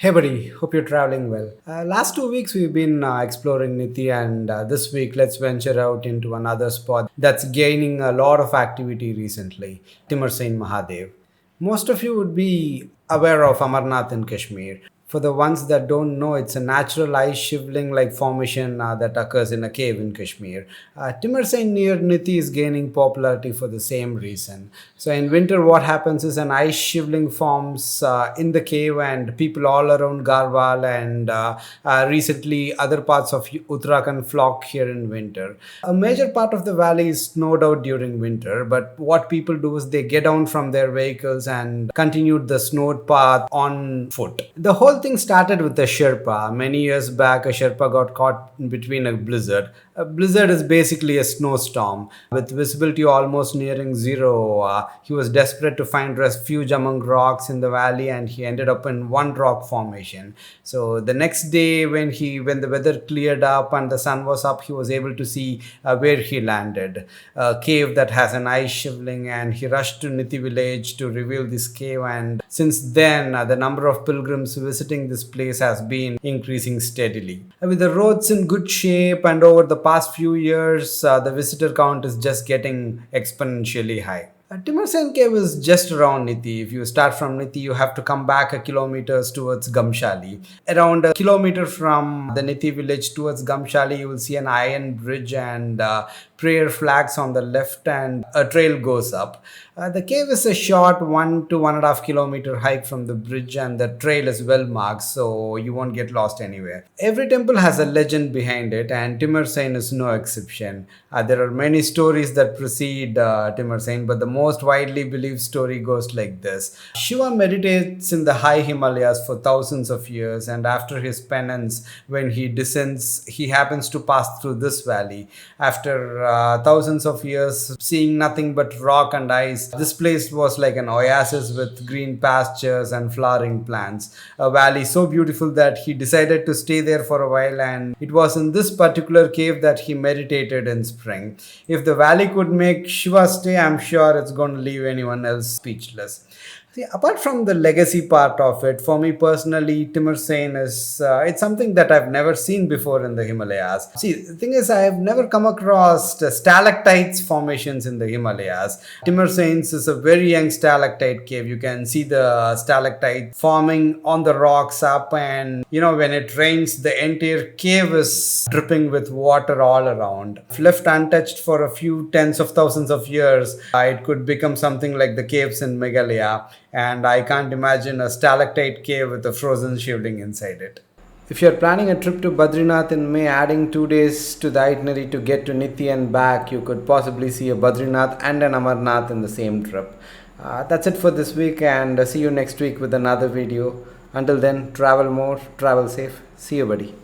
Hey buddy, hope you're traveling well. Last 2 weeks we've been exploring Niti, and this week let's venture out into another spot that's gaining a lot of activity recently, Timmersain Mahadev. Most of you would be aware of Amarnath in Kashmir. For the ones that don't know, it's a natural ice shivering like formation that occurs in a cave in Kashmir. Timbersain near Niti is gaining popularity for the same reason. So, in winter, what happens is an ice shivering forms in the cave, and people all around Garhwal and recently other parts of Uttarakhand flock here in winter. A major part of the valley is snowed out during winter, but what people do is they get down from their vehicles and continue the snowed path on foot. The whole thing started with a Sherpa. Many years back, a Sherpa got caught in between a blizzard. A blizzard is basically a snowstorm with visibility almost nearing zero. He was desperate to find refuge among rocks in the valley, and he ended up in one rock formation. So the next day, when the weather cleared up and the sun was up, he was able to see where he landed, a cave that has an ice shivering, and he rushed to Niti village to reveal this cave. And since then, the number of pilgrims visiting this place has been increasing steadily. With the roads in good shape, and over the past few years, the visitor count is just getting exponentially high. Timbersain cave is just around Niti. If you start from Niti, you have to come back a kilometers towards Gamshali. Around a kilometer from the Niti village towards Gamshali, you will see an iron bridge and prayer flags on the left, and a trail goes up. The cave is a short 1 to 1.5 kilometer hike from the bridge, and the trail is well marked, so you won't get lost anywhere. Every temple has a legend behind it, and Timmersain is no exception. There are many stories that precede Timmersain, but the most widely believed story goes like this. Shiva meditates in the high Himalayas for thousands of years, and after his penance, when he descends, he happens to pass through this valley. After thousands of years, seeing nothing but rock and ice, this place was like an oasis with green pastures and flowering plants. A valley so beautiful that he decided to stay there for a while, and it was in this particular cave that he meditated in spring. If the valley could make Shiva stay, I'm sure it's going to leave anyone else speechless. See, apart from the legacy part of it, for me personally, Timmersain is it's something that I've never seen before in the Himalayas. See, the thing is, I have never come across the stalactites formations in the Himalayas. Timmersains is a very young stalactite cave. You can see the stalactite forming on the rocks up, and when it rains, the entire cave is dripping with water all around. If left untouched for a few tens of thousands of years, it could become something like the caves in Meghalaya, and I can't imagine a stalactite cave with a frozen shivling inside it. If you're planning a trip to Badrinath in May, adding 2 days to the itinerary to get to Niti and back, you could possibly see a Badrinath and an Amarnath in the same trip. That's it for this week, and see you next week with another video. Until then, travel more, travel safe. See you, buddy.